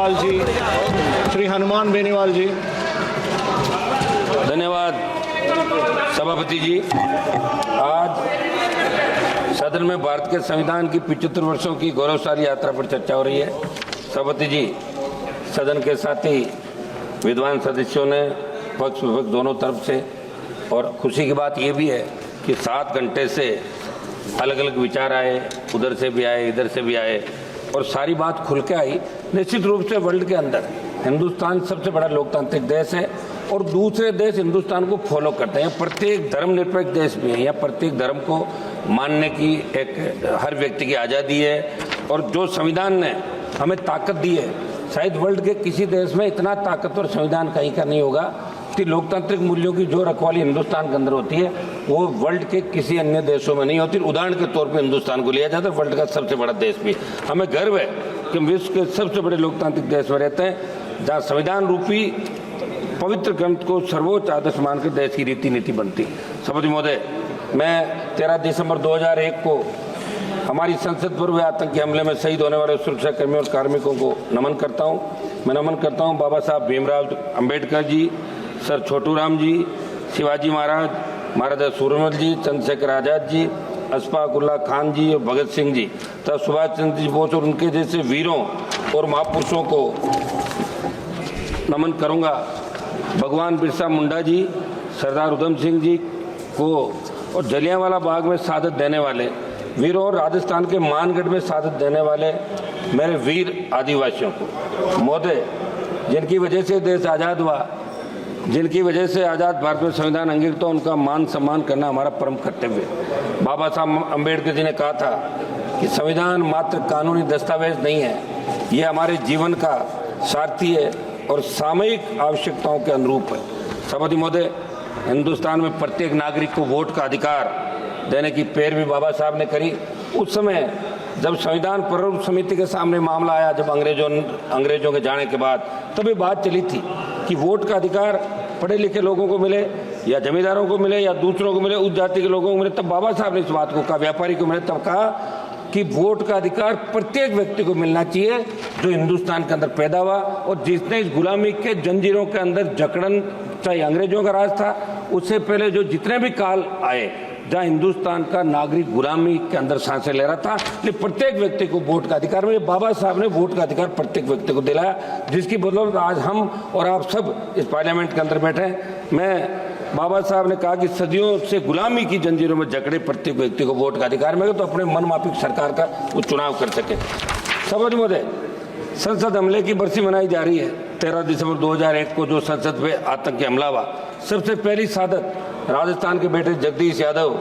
बेनीवाल जी, श्री हनुमान बेनीवाल जी। धन्यवाद सभापति जी। आज सदन में भारत के संविधान की 75 वर्षों की गौरवशाली यात्रा पर चर्चा हो रही है। सभापति जी, सदन के साथी विद्वान सदस्यों ने पक्ष विपक्ष दोनों तरफ से, और खुशी की बात यह भी है कि 7 घंटे से अलग अलग विचार आए, उधर से भी आए, इधर से भी आए, और सारी बात खुल के आई। निश्चित रूप से वर्ल्ड के अंदर हिंदुस्तान सबसे बड़ा लोकतांत्रिक देश है और दूसरे देश हिंदुस्तान को फॉलो करते हैं। प्रत्येक धर्मनिरपेक्ष देश में है, या प्रत्येक धर्म को मानने की एक हर व्यक्ति की आज़ादी है। और जो संविधान ने हमें ताकत दी है, शायद वर्ल्ड के किसी देश में इतना ताकतवर संविधान कहीं का नहीं होगा कि लोकतांत्रिक मूल्यों की जो रखवाली हिंदुस्तान के अंदर होती है वो वर्ल्ड के किसी अन्य देशों में नहीं होती। उदाहरण के तौर पे हिंदुस्तान को लिया जाता है, वर्ल्ड का सबसे बड़ा देश भी। हमें गर्व है कि हम विश्व के सबसे बड़े लोकतांत्रिक देश में रहते हैं, जहाँ संविधान रूपी पवित्र ग्रंथ को सर्वोच्च आदर्श मान के देश की रीति नीति बनती। सभापति महोदय, मैं 13 दिसंबर 2001 को हमारी संसद पर हुए आतंकी हमले में शहीद होने वाले सुरक्षा कर्मियों और कार्मिकों को नमन करता हूँ। मैं नमन करता हूँ बाबा साहब भीमराव अम्बेडकर जी, सर छोटूराम जी, शिवाजी महाराज, महाराजा सूरजमल जी, चंद्रशेखर आजाद जी, अशफाक उल्लाह खान जी और भगत सिंह जी तथा सुभाष चंद्र जी बोस और उनके जैसे वीरों और महापुरुषों को नमन करूंगा। भगवान बिरसा मुंडा जी, सरदार उधम सिंह जी को और जलियांवाला बाग में शहादत देने वाले वीरों और राजस्थान के मानगढ़ में शहादत देने वाले मेरे वीर आदिवासियों को। महोदय, जिनकी वजह से देश आज़ाद हुआ, जिनकी वजह से आज़ाद भारत में संविधान अंगीकृत, तो उनका मान सम्मान करना हमारा परम कर्तव्य है। बाबा साहब अम्बेडकर जी ने कहा था कि संविधान मात्र कानूनी दस्तावेज नहीं है, ये हमारे जीवन का सारथी है और सामयिक आवश्यकताओं के अनुरूप है। सभापति महोदय, हिंदुस्तान में प्रत्येक नागरिक को वोट का अधिकार देने की पैरवी बाबा साहब ने करी। उस समय जब संविधान प्रारूप समिति के सामने मामला आया, जब अंग्रेजों के जाने के बाद, तभी बात चली थी कि वोट का अधिकार पढ़े लिखे लोगों को मिले या जमींदारों को मिले या दूसरों को मिले, उस जाति के लोगों को मिले। तब बाबा साहब ने इस बात को कहा, व्यापारी को मिले, तब कहा कि वोट का अधिकार प्रत्येक व्यक्ति को मिलना चाहिए जो हिंदुस्तान के अंदर पैदा हुआ और जिसने इस गुलामी के जंजीरों के अंदर जकड़न, चाहे अंग्रेजों का राज था, उससे पहले जो जितने भी काल आए जहाँ हिंदुस्तान का नागरिक गुलामी के अंदर सांसें ले रहा था, इसलिए प्रत्येक व्यक्ति को वोट का अधिकार मिले। बाबा साहब ने वोट का अधिकार प्रत्येक व्यक्ति को दिलाया, जिसकी बदौलत आज हम और आप सब इस पार्लियामेंट के अंदर बैठे हैं। मैं बाबा साहब ने कहा कि सदियों से गुलामी की जंजीरों में जकड़े प्रत्येक व्यक्ति को वोट का अधिकार मिले तो अपने मनमाफिक सरकार का वो चुनाव कर सके। समझ महोदय, संसद हमले की बरसी मनाई जा रही है। 13 दिसंबर 2001 को जो संसद पे आतंकी हमला हुआ, सबसे पहली शहादत राजस्थान के बेटे जगदीश यादव,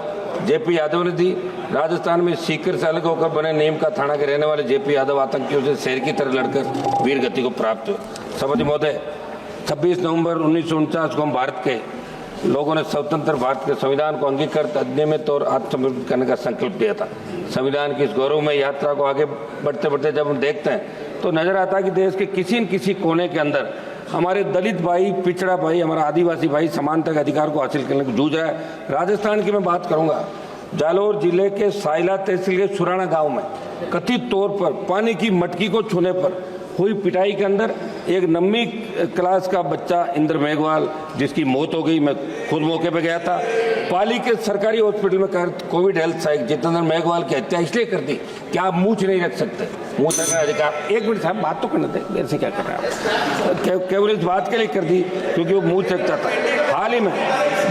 जेपी यादव ने दी। राजस्थान में सीकर से अलग होकर बने नीम का थाना के रहने वाले जेपी यादव आतंकियों से शेर की तरह लड़कर वीर गति को प्राप्त हुए। सभापति महोदय, 26 नवंबर 1949 को हम भारत के लोगों ने स्वतंत्र भारत के संविधान को अंगीकृत, अधिनियमित और आत्मसमर्पित करने का संकल्प लिया था। संविधान की इस गौरवमय यात्रा को आगे बढ़ते बढ़ते जब हम देखते हैं तो नजर आता है कि देश के किसी न किसी कोने के अंदर हमारे दलित भाई, पिछड़ा भाई, हमारा आदिवासी भाई समानता के अधिकार को हासिल करने को जूझ रहा है। राजस्थान की मैं बात करूंगा, जालोर जिले के साइला तहसील के सुराना गांव में कथित तौर पर पानी की मटकी को छूने पर हुई पिटाई के अंदर एक 9वीं क्लास का बच्चा इंद्र मेघवाल, जिसकी मौत हो गई। मैं खुद मौके पे गया था। पाली के सरकारी हॉस्पिटल में कोविड हेल्थ सहायक जितेंद्र मेघवाल की हत्या इसलिए कर दी कि आप मूछ नहीं रख सकते, मुँह तक अधिकार। एक मिनट साहब, बात तो करने दें, मेरे से क्या कर रहे हैं आप? केवल इस बात के लिए कर दी क्योंकि वो मूछ सकता था। हाल ही में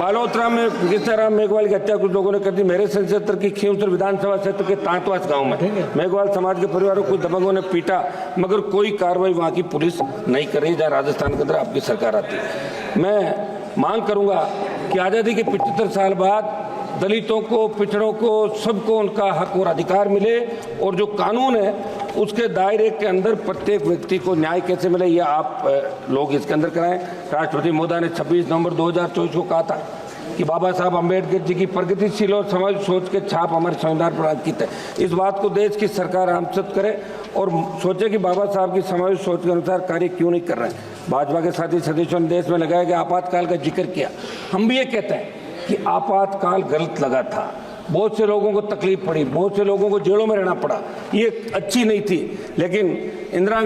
बालोतरा में किस्ताराम मेघवाल की हत्या कुछ लोगों ने कर दी। मेरे संसद क्षेत्र की खींवसर विधानसभा क्षेत्र के तांतवास गांव में मेघवाल समाज के परिवारों को दबंगों ने पीटा, मगर कोई कार्रवाई वहां की पुलिस नहीं कर रही, जहाँ राजस्थान के अंदर आपकी सरकार आती है। मैं मांग करूंगा कि आज़ादी के 75 साल बाद दलितों को, पिछड़ों को, सबको उनका हक और अधिकार मिले और जो कानून है उसके दायरे के अंदर प्रत्येक व्यक्ति को न्याय कैसे मिले, ये आप लोग इसके अंदर कराएं। राष्ट्रपति महोदय ने 26 नवंबर 2024 को कहा था कि बाबा साहब अम्बेडकर जी की प्रगतिशील और समाज सोच के छाप हमारे संविधान पर अंकित है। इस बात को देश की सरकार आमसद करे और सोचे कि बाबा साहब की समाज सोच के अनुसार कार्य क्यों नहीं कर रहे हैं। भाजपा के साथी सदस्यों ने देश में लगाया गया आपातकाल का जिक्र किया। हम भी ये कहते हैं कि आपातकाल गलत लगा था, बहुत से लोगों को तकलीफ पड़ी, बहुत से लोगों को जेलों में रहना पड़ा, ये अच्छी नहीं थी। लेकिन इंदिरा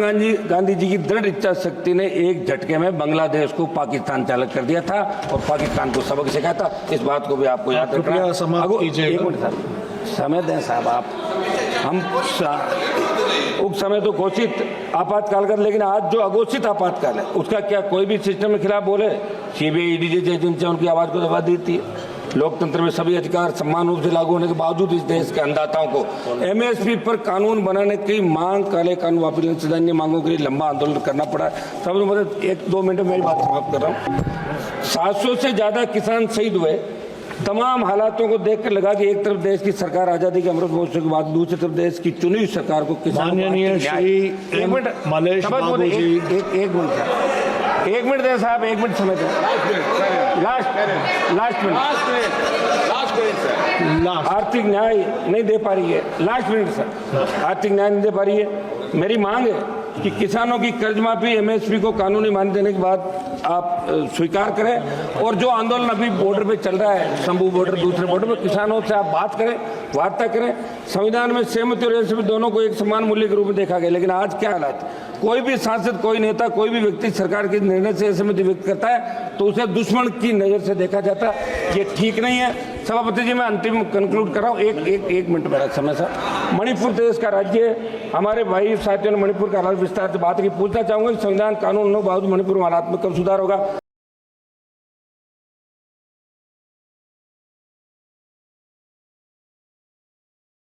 गांधी जी की दृढ़ इच्छा शक्ति ने एक झटके में बांग्लादेश को पाकिस्तान चालक कर दिया था और पाकिस्तान को सबक सिखाया था। इस बात को भी आपको याद रखना है। एक मिनट साहब, समय दें साहब आप। हम उस समय तो घोषित आपातकाल कर, लेकिन आज जो अघोषित आपातकाल है उसका क्या कोई भी सिस्टम के खिलाफ बोले? सीबीआई ईडी जैसी एजेंसियां उनकी आवाज को दबा देती है। लोकतंत्र में सभी अधिकार समान रूप से लागू होने के बावजूद इस देश के अन्नदाताओं को एमएसपी पर कानून बनाने की मांग, काले कानून वापस सदैन्य मांगों के लिए लंबा आंदोलन करना पड़ा। सब मतलब 1-2 मिनट में मेरी बात समाप्त कर रहा हूँ। 700 से ज्यादा किसान शहीद हुए। तमाम हालातों को देखकर लगा कि एक तरफ देश की सरकार आजादी के अमृत महोत्सव के बाद, दूसरी तरफ देश की चुनी हुई सरकार को माननीय श्री मलेश बाबू जी, एक मिनट दें साहब, 1 मिनट समय दें। लास्ट मिनट आर्थिक न्याय नहीं दे पा रही है। लास्ट मिनट सर, आर्थिक न्याय नहीं दे पा रही है। मेरी मांग है कि किसानों की कर्ज माफी, एमएसपी को कानूनी मान्यता देने के बाद आप स्वीकार करें। और जो आंदोलन अभी बॉर्डर पे चल रहा है, शंभू बॉर्डर, दूसरे बॉर्डर पे, किसानों से आप बात करें, वार्ता करें। संविधान में सहमति और असहमति दोनों को एक समान मूल्य के रूप में देखा गया। लेकिन आज क्या हालात, कोई भी सांसद, कोई नेता, कोई भी व्यक्ति सरकार के निर्णय से असहमति व्यक्त करता है तो उसे दुश्मन की नजर से देखा जाता है। ये ठीक नहीं है। सभापति जी, मैं अंतिम कंक्लूड कर रहा हूँ। एक मिनट मेरा समय सर। मणिपुर देश का राज्य है। हमारे भाई साथियों ने मणिपुर का हालात विस्तार से बात की। पूछना चाहूंगा कि संविधान कानून बावजूद मणिपुर में हालात में कब सुधार होगा?